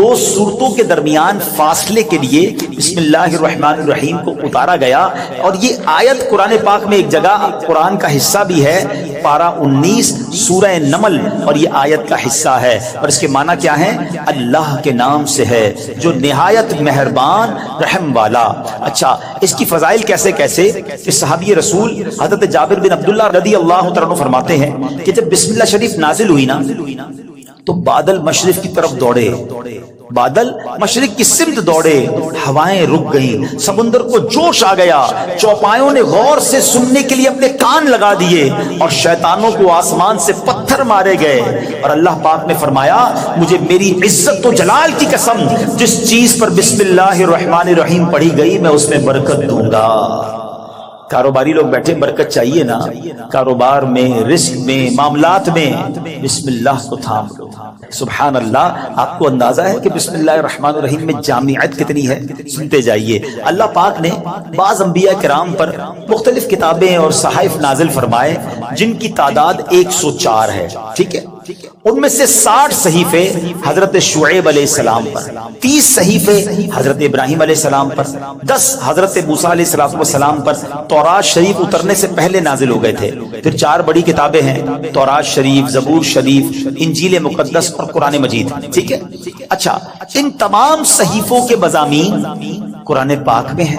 دو صورتوں کے درمیان فاصلے کے لیے بسم اللہ الرحمن الرحیم کو اتارا گیا، اور یہ آیت قرآن پاک میں ایک جگہ قرآن کا حصہ بھی ہے، پارہ 19 سورہ نمل، اور یہ آیت کا حصہ ہے، اور اس کے معنی کیا ہے؟ اللہ کے نام سے ہے جو نہایت مہربان رحم والا۔ اچھا، اس کی فضائل کیسے کیسے؟ کہ صحابی رسول حضرت جابر بن عبداللہ رضی اللہ تعالیٰ عنہ فرماتے ہیں کہ جب بسم اللہ شریف نازل ہوئی نا تو بادل مشرق کی طرف دوڑے، بادل مشرق کی سمت دوڑے، ہوائیں رک گئیں، سمندر کو جوش آ گیا، چوپایوں نے غور سے سننے کے لیے اپنے کان لگا دیے، اور شیطانوں کو آسمان سے پتھر مارے گئے، اور اللہ پاک نے فرمایا مجھے میری عزت و جلال کی قسم جس چیز پر بسم اللہ الرحمن الرحیم پڑھی گئی میں اس میں برکت دوں گا۔ کاروباری لوگ بیٹھے، برکت چاہیے نا، کاروبار میں، رزق میں، معاملات میں، بسم اللہ کو تھام لو۔ سبحان اللہ، آپ کو اندازہ ہے کہ بسم اللہ الرحمن الرحیم میں جامعیت کتنی ہے؟ سنتے جائیے۔ اللہ پاک نے بعض انبیاء کرام پر مختلف کتابیں اور صحائف نازل فرمائے جن کی تعداد 104 ہے، ٹھیک ہے؟ ان میں سے 60 صحیفے حضرت شعیب علیہ السلام پر، 30 صحیفے حضرت ابراہیم علیہ السلام پر، 10 حضرت موسیٰ علیہ السلام پر تورات شریف اترنے سے پہلے نازل ہو گئے تھے۔ پھر 4 بڑی کتابیں ہیں، تورات شریف، زبور شریف، انجیل مقدس اور قرآن مجید، ٹھیک ہے؟ اچھا، ان تمام صحیفوں کے مضامین قرآن پاک میں ہیں۔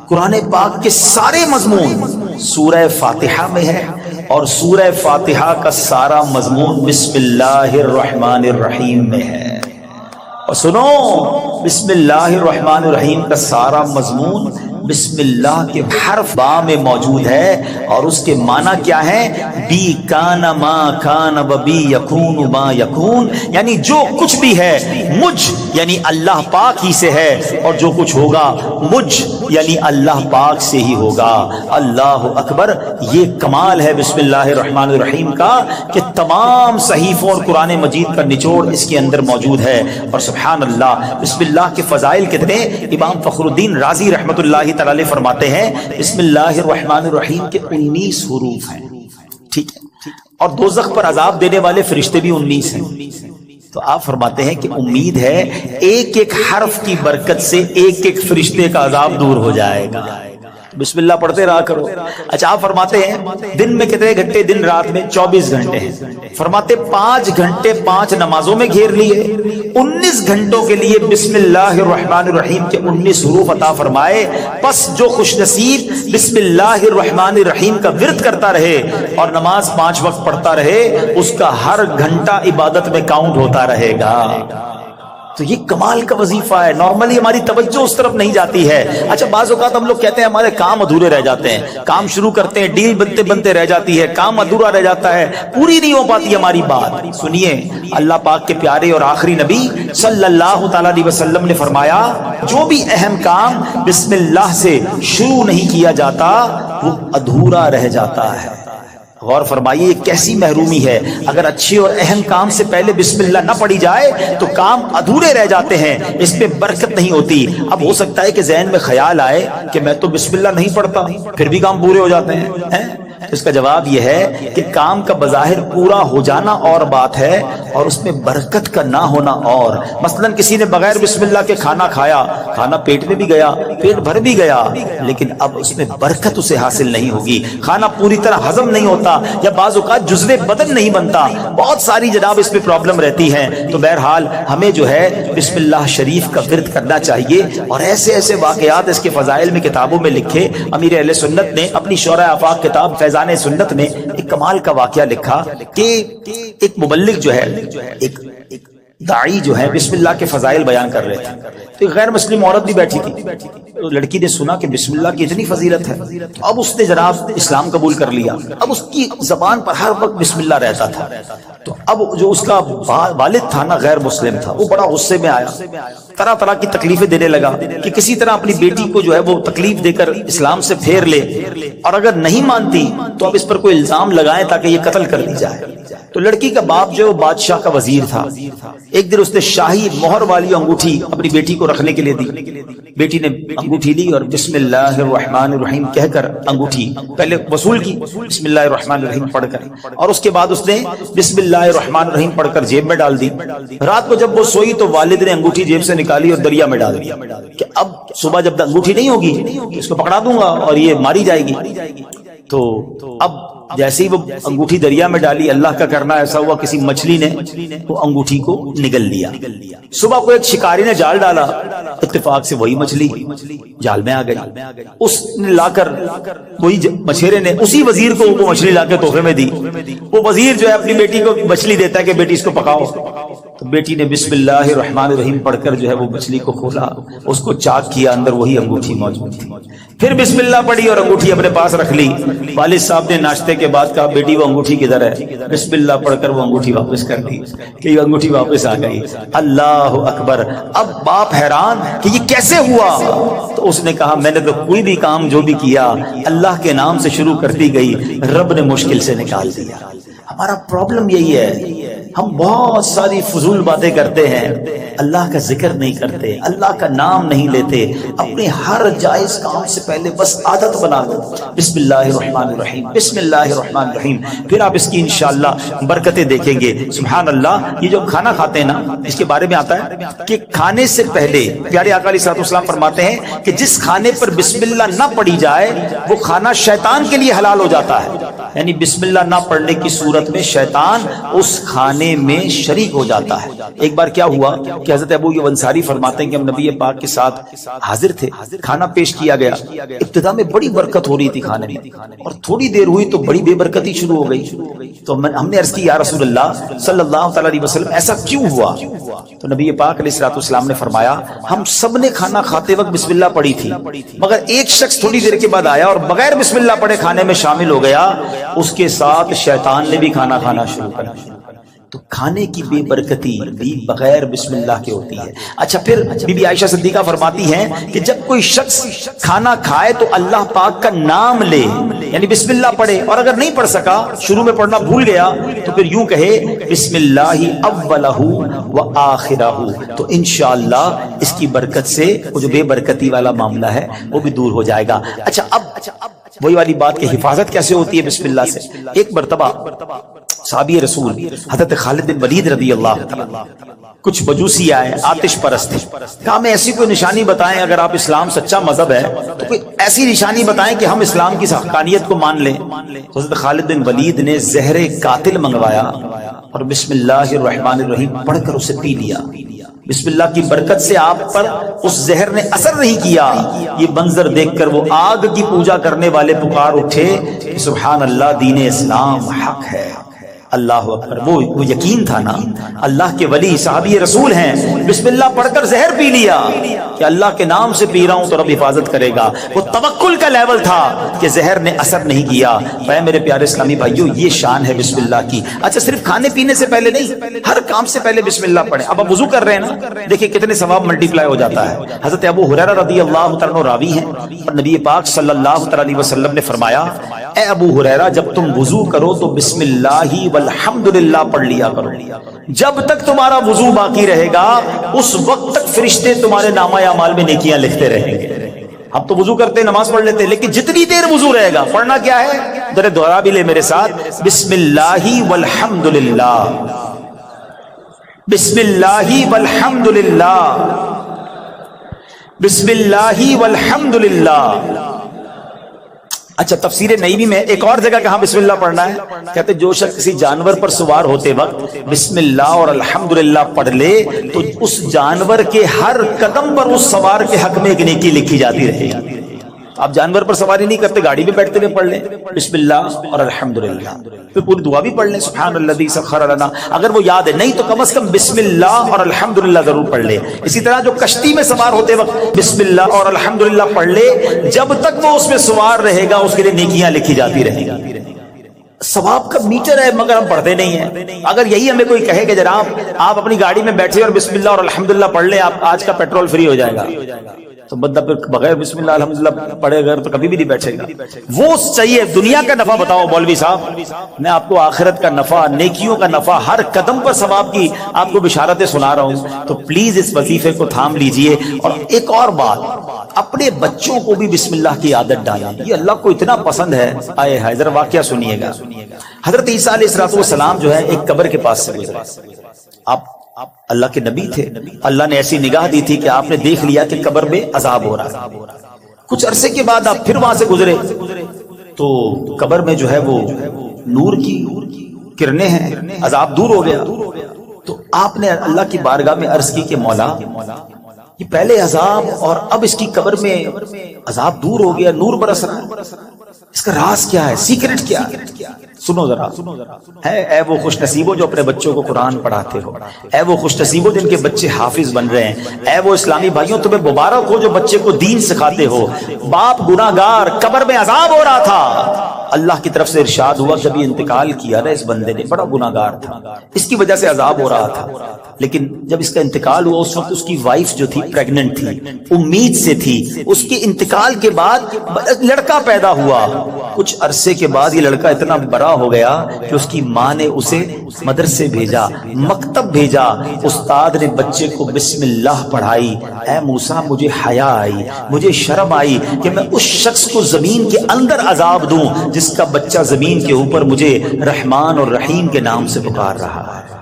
قرآن پاک کے سارے مضمون سورہ فاتحہ میں ہے، اور سورہ فاتحہ کا سارا مضمون بسم اللہ الرحمن الرحیم میں ہے۔ اور سنو، بسم اللہ الرحمن الرحیم کا سارا مضمون بسم اللہ کے حرف با میں موجود ہے، اور اس کے معنی کیا ہے؟ بی کان ما کان و بی یکون ما یکون، یعنی جو کچھ بھی ہے مجھ یعنی اللہ پاک ہی سے ہے، اور جو کچھ ہوگا مجھ یعنی اللہ پاک سے ہی ہوگا۔ اللہ اکبر، یہ کمال ہے بسم اللہ الرحمن الرحیم کا کہ تمام صحیفوں اور قرآن مجید کا نچوڑ اس کے اندر موجود ہے۔ اور سبحان اللہ، بسم اللہ کے فضائل کتنے! امام فخر الدین رازی رحمۃ اللہ تعالی فرماتے ہیں بسم اللہ الرحمن الرحیم کے 19 حروف ہیں، ٹھیک ہے؟ اور دوزخ پر عذاب دینے والے فرشتے بھی 19 ہیں۔ تو آپ فرماتے ہیں کہ امید ہے ایک ایک حرف کی برکت سے ایک ایک فرشتے کا عذاب دور ہو جائے گا۔ بسم اللہ پڑھتے رہا کرو۔ اچھا، آپ فرماتے ہیں دن میں کتنے گھنٹے؟ دن رات میں 24 گھنٹے ہیں۔ فرماتے 5 گھنٹے 5 نمازوں میں گھیر لیے، 19 گھنٹوں کے لیے بسم اللہ الرحمن الرحیم کے 19 حروف عطا فرمائے۔ پس جو خوش نصیب بسم اللہ الرحمن الرحیم کا ورد کرتا رہے اور نماز 5 وقت پڑھتا رہے، اس کا ہر گھنٹہ عبادت میں کاؤنٹ ہوتا رہے گا۔ تو یہ کمال کا وظیفہ ہے۔ نارملی ہماری توجہ اس طرف نہیں جاتی ہے۔ اچھا، بعض اوقات ہم لوگ کہتے ہیں ہمارے کام ادھورے رہ جاتے ہیں، کام شروع کرتے ہیں، ڈیل بنتے بنتے رہ جاتی ہے، کام ادھورا رہ جاتا ہے، پوری نہیں ہو پاتی ہماری بات۔ سنیے، اللہ پاک کے پیارے اور آخری نبی صلی اللہ تعالی علیہ وسلم نے فرمایا جو بھی اہم کام بسم اللہ سے شروع نہیں کیا جاتا وہ ادھورا رہ جاتا ہے۔ غور فرمائیے، یہ کیسی محرومی ہے! اگر اچھے اور اہم کام سے پہلے بسم اللہ نہ پڑھی جائے تو کام ادھورے رہ جاتے ہیں، اس میں برکت نہیں ہوتی۔ اب ہو سکتا ہے کہ ذہن میں خیال آئے کہ میں تو بسم اللہ نہیں پڑھتا، پھر بھی کام پورے ہو جاتے ہیں۔ اس کا جواب یہ ہے کہ کام کا بظاہر پورا ہو جانا اور بات ہے، اور اس میں برکت کا نہ ہونا اور۔ مثلا کسی نے بغیر بسم اللہ کے کھانا کھایا، کھانا پیٹ میں بھی گیا، پیٹ بھر بھی گیا، لیکن اب اس میں برکت اسے حاصل نہیں ہوگی، کھانا پوری طرح ہضم نہیں ہوتا، یا بعض اوقات جزو بدن نہیں بنتا، بہت ساری جناب اس میں پرابلم رہتی ہیں۔ تو بہرحال ہمیں جو ہے بسم اللہ شریف کا ورد کرنا چاہیے، اور ایسے ایسے واقعات اس کے فضائل میں کتابوں میں لکھے۔ امیر اہل سنت نے اپنی شورۂ آفاق کتاب فیضان سنت میں ایک کمال کا واقعہ لکھا کہ ایک مبلغ جو ہے، ایک داعی جو ہے بسم اللہ کے فضائل بیان کر رہے تھے، تو ایک غیر مسلم عورت بھی بیٹھی تھی۔ تو لڑکی نے سنا کہ بسم اللہ کی اتنی فضیلت ہے، تو اب اس نے جناب اسلام قبول کر لیا۔ اب اس کی زبان پر ہر وقت بسم اللہ رہتا تھا۔ تو اب جو اس کا والد تھا نا، غیر مسلم تھا، وہ بڑا غصے میں آیا، طرح طرح کی تکلیفیں دینے لگا کہ کسی طرح اپنی بیٹی کو جو ہے وہ تکلیف دے کر اسلام سے پھیر لے، اور اگر نہیں مانتی تو اب اس پر کوئی الزام لگائیں تاکہ یہ قتل کر دی جائے۔ تو لڑکی کا باپ جو بادشاہ کا وزیر تھا، ایک دن اس نے شاہی مہر والی انگوٹھی اپنی بیٹی کو رکھنے کے لیے دی۔ بیٹی نے انگوٹھی لی اور بسم اللہ الرحمن الرحیم کہہ کر انگوٹھی پہلے وصول کی، بسم اللہ الرحمن الرحیم پڑھ کر، اور اس کے بعد اس نے بسم اللہ اللہ الرحمن الرحیم پڑھ کر جیب میں ڈال دی. رات کو جب وہ سوئی تو والد نے انگوٹھی جیب سے نکالی اور دریا میں ڈال دی کہ اب صبح جب انگوٹھی نہیں ہوگی اس کو پکڑا دوں گا اور یہ ماری جائے گی. تو اب جیسے ہی وہ انگوٹھی دریا میں ڈالی، اللہ کا کرنا ایسا ہوا کسی مچھلی نے وہ انگوٹھی کو نگل لیا. صبح کو ایک شکاری نے جال ڈالا، اتفاق سے وہی مچھلی جال میں آ گئی. اس نے لا کر وہی مچھیرے نے اسی وزیر کو وہ مچھلی لا کے تحفے میں دی. وہ وزیر جو ہے اپنی بیٹی کو مچھلی دیتا ہے کہ بیٹی اس کو پکاؤ. تو بیٹی نے بسم اللہ الرحمن الرحیم پڑھ کر جو ہے وہ مچھلی کو کھولا، اس کو چاک کیا، اندر وہی انگوٹھی موجود تھی. پھر بسم اللہ پڑھی اور انگوٹھی اپنے پاس رکھ لی. والد صاحب نے ناشتے کے بعد کہا بیٹی وہ انگوٹھی کدھر ہے؟ بسم اللہ پڑھ کر وہ انگوٹھی واپس کر دی کہ یہ انگوٹھی واپس آ گئی. اللہ اکبر. اب باپ حیران کہ یہ کیسے ہوا؟ تو اس نے کہا میں نے تو کوئی بھی کام جو بھی کیا اللہ کے نام سے شروع کرتی گئی، رب نے مشکل سے نکال دیا. ہمارا پرابلم یہی ہے، ہم بہت ساری فضول باتیں کرتے ہیں، اللہ کا ذکر نہیں کرتے، اللہ کا نام نہیں لیتے. اپنے ہر جائز کام سے پہلے بس عادت بنا لو بسم اللہ الرحمن الرحیم، بسم اللہ الرحمن الرحیم. پھر آپ اس کی انشاءاللہ برکتیں دیکھیں گے. سبحان اللہ. یہ جو کھانا کھاتے ہیں نا، اس کے بارے میں آتا ہے کہ کھانے سے پہلے پیارے آقا علیہ الصلوۃ والسلام فرماتے ہیں کہ جس کھانے پر بسم اللہ نہ پڑھی جائے وہ کھانا شیطان کے لیے حلال ہو جاتا ہے. یعنی بسم اللہ نہ پڑھنے کی صورت میں شیطان اس کھانے میں شریک ہو جاتا ہے. ایک بار کیا ہوا کہ حضرت ابو ایوب انصاری فرماتے ہیں کہ ہم نبی پاک کے ساتھ حاضر تھے، کھانا پیش کیا گیا. ابتدا میں بڑی برکت ہو رہی تھی کھانے میں، اور تھوڑی دیر ہوئی تو بڑی بے برکتی شروع ہو گئی. تو ہم نے عرض کی یا رسول اللہ صلی اللہ تعالی علیہ وسلم ایسا کیوں ہوا؟ تو نبی پاک علیہ الصلوۃ والسلام نے فرمایا ہم سب نے کھانا کھاتے وقت بسم اللہ پڑھی تھی، مگر ایک شخص تھوڑی دیر کے بعد آیا اور بغیر بسم اللہ پڑھے کھانے میں شامل ہو گیا، اس کے ساتھ شیطان نے بھی کھانا کھانا شروع کر دیا. تو کھانے کی بے برکتی بھی بغیر بسم اللہ کے ہوتی ہے. اچھا پھر بی بی عائشہ صدیقہ فرماتی ہیں کہ جب کوئی شخص کھانا کھائے تو اللہ پاک کا نام لے، یعنی بسم اللہ پڑھے، اور اگر نہیں پڑھ سکا، شروع میں پڑھنا بھول گیا، تو پھر یوں کہے بسم اللہ اولہ و آخرہ، تو انشاءاللہ اس کی برکت سے وہ جو بے برکتی والا معاملہ ہے وہ بھی دور ہو جائے گا. اچھا اب وہی والی بات کہ حفاظت کیسے ہوتی ہے بسم اللہ سے. ایک مرتبہ صحابی رسول حضرت خالد بن ولید رضی اللہ تعالیٰ، کچھ مجوسی آئے آتش پرست تھے، کہا ہمیں ایسی کوئی نشانی بتائیں، اگر آپ اسلام سچا مذہب ہے تو کوئی ایسی نشانی بتائیں کہ ہم اسلام کی حقانیت کو مان لیں. حضرت خالد بن ولید نے زہر قاتل منگوایا اور بسم اللہ الرحمن الرحیم پڑھ کر اسے پی لیا. بسم اللہ کی برکت سے آپ پر اس زہر نے اثر نہیں کیا. یہ منظر دیکھ کر وہ آگ کی پوجا کرنے والے پکار اٹھے کہ سبحان اللہ، دین اسلام حق ہے. اللہ اکبر. وہ یقین تھا نا، اللہ کے ولی صحابی رسول ہیں، بسم اللہ پڑھ کر زہر پی لیا کہ اللہ کے نام سے پی رہا ہوں تو رب حفاظت کرے گا. وہ توکل کا لیول تھا کہ زہر نے اثر نہیں کیا. اے میرے پیارے اسلامی بھائیو، یہ شان ہے بسم اللہ کی. اچھا صرف کھانے پینے سے پہلے نہیں، ہر کام سے پہلے بسم اللہ پڑھیں. اب آپ وضو کر رہے ہیں نا، دیکھیں کتنے ثواب ملٹی پلائی ہو جاتا ہے. حضرت ابو ہریرہ رضی اللہ تعالیٰ راوی ہیں، اور نبی پاک صلی اللہ تعالی علیہ وسلم نے فرمایا اے ابو ہریرہ جب تم وضو کرو تو بسم اللہ والحمدللہ پڑھ لیا کرو. جب تک تمہارا وضو باقی رہے گا اس وقت تک فرشتے تمہارے نامہ اعمال میں نیکیاں لکھتے رہیں گے. ہم تو وضو کرتے نماز پڑھ لیتے، لیکن جتنی دیر وضو رہے گا پڑھنا کیا ہے؟ ذرا دوہرا بھی لے میرے ساتھ، بسم اللہ والحمدللہ، بسم اللہ والحمدللہ، بسم اللہ والحمدللہ. اچھا تفسیر نعیمی میں ایک اور جگہ کہاں بسم اللہ پڑھنا ہے، کہتے جو شخص کسی جانور پر سوار ہوتے وقت بسم اللہ اور الحمدللہ پڑھ لے تو اس جانور کے ہر قدم پر اس سوار کے حق میں ایک نیکی لکھی جاتی رہے گی. آپ جانور پر سواری نہیں کرتے، گاڑی میں بیٹھتے ہوئے پڑھ لیں بسم اللہ اور الحمدللہ، پھر پوری دعا بھی پڑھ لیں سبحان الذی سخر لنا. اگر وہ یاد ہے نہیں تو کم از کم بسم اللہ اور الحمدللہ ضرور پڑھ لے. اسی طرح جو کشتی میں سوار ہوتے وقت بسم اللہ اور الحمدللہ پڑھ لے، جب تک وہ اس میں سوار رہے گا اس کے لیے نیکیاں لکھی جاتی رہیں گی. ثواب کا میٹر ہے مگر ہم پڑھتے نہیں ہیں. اگر یہی ہمیں کوئی کہے کہ جناب آپ اپنی گاڑی میں بیٹھے اور بسم اللہ اور الحمدللہ پڑھ لیں، آپ آج کا پیٹرول فری ہو جائے گا، تو بندہ پھر بغیر بسم اللہ الحمدللہ پڑھے گا تو کبھی بھی نہیں بیٹھے گا. وہ چاہیے دنیا کا نفع بتاؤ مولوی صاحب، میں آپ کو آخرت کا نفع، نیکیوں کا نفع، ہر قدم پر ثواب کی آپ کو بشارتیں سنا رہا ہوں. تو پلیز اس وظیفے کو تھام لیجئے. اور ایک اور بات، اپنے بچوں کو بھی بسم اللہ کی عادت ڈالیں، یہ اللہ کو اتنا پسند ہے۔ آئے ہائے، ذرا واقعہ سنیے گا۔ حضرت عیسیٰ علیہ السلام جو ہے ایک قبر کے پاس سے گزرے، آپ اللہ کے نبی تھے، اللہ نے ایسی نگاہ دی تھی کہ آپ نے دیکھ لیا کہ قبر میں عذاب ہو رہا ہے۔ کچھ عرصے کے بعد آپ پھر وہاں سے گزرے تو قبر میں جو ہے وہ نور کی کرنیں ہیں، عذاب دور ہو گیا۔ تو آپ نے اللہ کی بارگاہ میں عرض کی کہ مولا، یہ پہلے عذاب اور اب اس کی قبر میں عذاب دور ہو گیا، نور برس رہا ہے، اس کا راز کیا ہے، سیکرٹ کیا ہے؟ سنو ذرا، اے وہ خوش نصیبوں جو اپنے بچوں کو قرآن پڑھاتے ہو، اے وہ خوش نصیبوں جن کے بچے حافظ بن رہے ہیں، اے وہ اسلامی بھائیوں تمہیں مبارک ہو جو بچے کو دین سکھاتے ہو۔ باپ گناہگار، قبر میں عذاب ہو رہا تھا، اللہ کی طرف سے ارشاد ہوا جب یہ انتقال کیا نا اس بندے نے، بڑا گناہگار تھا، اس کی وجہ سے عذاب ہو رہا تھا، لیکن جب اس کا انتقال ہوا اس وقت اس کی وائف جو تھی پریگننٹ تھی، امید سے تھی، اس کے انتقال کے بعد لڑکا پیدا ہوا۔ کچھ عرصے کے بعد یہ لڑکا اتنا بڑا ہو گیا کہ اس کی ماں نے اسے مدرسے بھیجا، مکتب بھیجا، استاد نے بچے کو بسم اللہ پڑھائی۔ اے موسیٰ، مجھے حیا آئی، مجھے شرم آئی کہ میں اس شخص کو زمین کے اندر عذاب دوں جس کا بچہ زمین کے اوپر مجھے رحمان اور رحیم کے نام سے پکار رہا ہے۔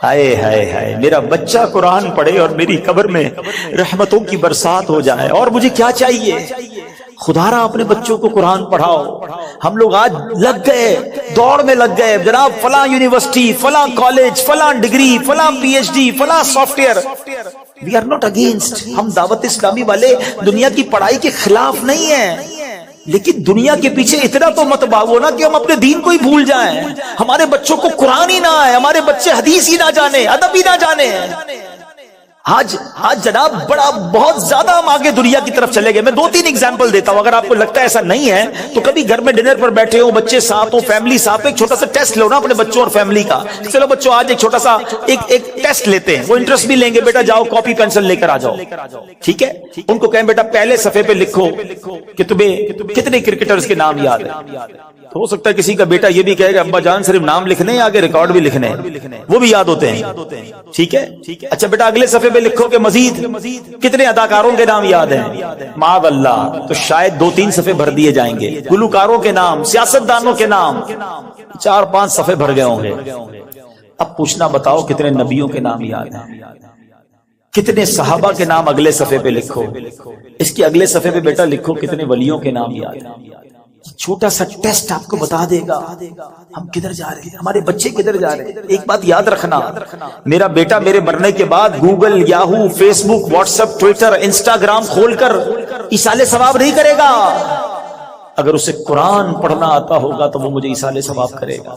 ہائے ہائے ہائے، میرا بچہ قرآن پڑھے اور میری قبر میں رحمتوں کی برسات ہو جائے، اور مجھے کیا چاہیے؟ خدا را اپنے بچوں کو قرآن پڑھاؤ۔ ہم لوگ آج لگ گئے، دوڑ میں لگ گئے، جناب فلاں یونیورسٹی، فلاں کالج، فلاں ڈگری، فلاں پی ایچ ڈی، فلاں software. We are not against, ہم دعوت اسلامی والے دنیا کی پڑھائی کے خلاف نہیں ہیں، لیکن دنیا کے پیچھے اتنا تو مت بھاگو نا کہ ہم اپنے دین کو ہی بھول جائیں، ہمارے بچوں کو قرآن ہی نہ آئے، ہمارے بچے حدیث ہی نہ جانے، ادب ہی نہ جانے۔ آج جناب بہت زیادہ ہم آگے دنیا کی طرف چلے گئے۔ میں 2-3 ایگزامپل دیتا ہوں، اگر آپ کو لگتا ہے ایسا نہیں ہے تو کبھی گھر میں ڈنر پر بیٹھے ہو، بچے ساتھ ہو، فیملی ساتھ ہو، ایک چھوٹا سا ٹیسٹ لو نا اپنے بچوں اور فیملی کا۔ چلو بچوں آج ایک چھوٹا سا ایک ٹیسٹ لیتے ہیں، وہ انٹرسٹ بھی لیں گے، بیٹا جاؤ کاپی پینسل لے کر آ جاؤ، ٹھیک ہے؟ ان کو کہیں بیٹا پہلے صفحے پہ لکھو کہ تمہیں کتنے کرکٹرز کے نام یاد ہیں۔ تو ہو سکتا ہے کسی کا بیٹا یہ بھی کہے گا ابا جان صرف نام لکھنے ہیں، آگے ریکارڈ بھی لکھنے ہیں، وہ بھی یاد ہوتے ہیں، ٹھیک ہے؟ اچھا بیٹا اگلے صفحے پہ لکھو کہ مزید کتنے اداکاروں کے نام یاد ہیں، معاذ اللہ، تو شاید 2-3 صفحے بھر دیے جائیں گے، گلوکاروں کے نام، سیاستدانوں کے نام، 4-5 صفحے بھر گئے ہوں گے۔ اب پوچھنا بتاؤ کتنے نبیوں کے نام یاد ہیں، کتنے صحابہ کے نام اگلے صفحے پہ لکھو، اس کے اگلے صفحے پہ بیٹا لکھو کتنے ولیوں کے نام یاد ہیں۔ چھوٹا سا ٹیسٹ آپ کو بتا دے گا ہم کدھر جا رہے ہیں، ہمارے بچے کدھر جا رہے ہیں۔ ایک بات یاد رکھنا، میرا بیٹا میرے مرنے کے بعد گوگل، یاہو، فیس بک، واٹس ایپ، ٹویٹر، انسٹاگرام کھول کر ایصال ثواب نہیں کرے گا، اگر اسے قرآن پڑھنا آتا ہوگا تو وہ مجھے ایصال ثواب کرے گا۔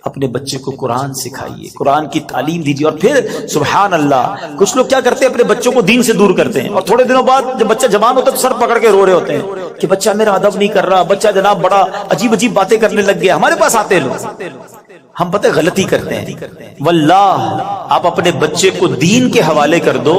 اپنے بچے کو قرآن سکھائیے، قرآن کی تعلیم دیجیے، اور پھر سبحان اللہ کچھ لوگ کیا کرتے ہیں اپنے بچوں کو دین سے دور کرتے ہیں، اور تھوڑے دنوں بعد جب بچہ جوان ہوتا ہے تو سر پکڑ کے رو رہے ہوتے ہیں کہ بچہ میرا ادب نہیں کر رہا، بچہ جناب بڑا عجیب عجیب باتیں کرنے لگ گیا۔ ہمارے پاس آتے لوگ، ہم پتہ غلطی کرتے ہیں۔ واللہ آپ اپنے بچے کو دین کے حوالے کر دو،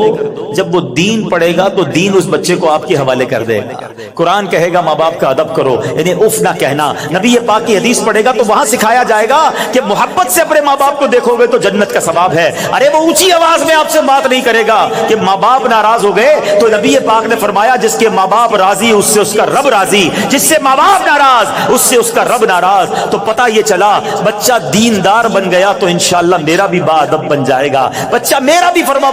جب وہ دین پڑھے گا تو دین اس بچے کو آپ کے حوالے کر دے گا۔ قرآن کہے گا ماں باپ کا ادب کرو، یعنی اف نہ کہنا۔ نبی پاک کی حدیث پڑھے گا تو وہاں سکھایا جائے گا کہ محبت سے اپنے ماں باپ کو دیکھو گے تو جنت کا ثواب ہے۔ ارے وہ اونچی آواز میں آپ سے بات نہیں کرے گا کہ ماں باپ ناراض ہو گئے، تو نبی پاک نے فرمایا جس کے ماں باپ راضی اس سے اس کا رب راضی، جس سے ماں باپ ناراض اس سے اس کا رب ناراض۔ تو پتہ یہ چلا بچہ دیندار بن گیا تو انشاءاللہ میرا بھی با ادب بن جائے گا، بچہ میرا بھی فرما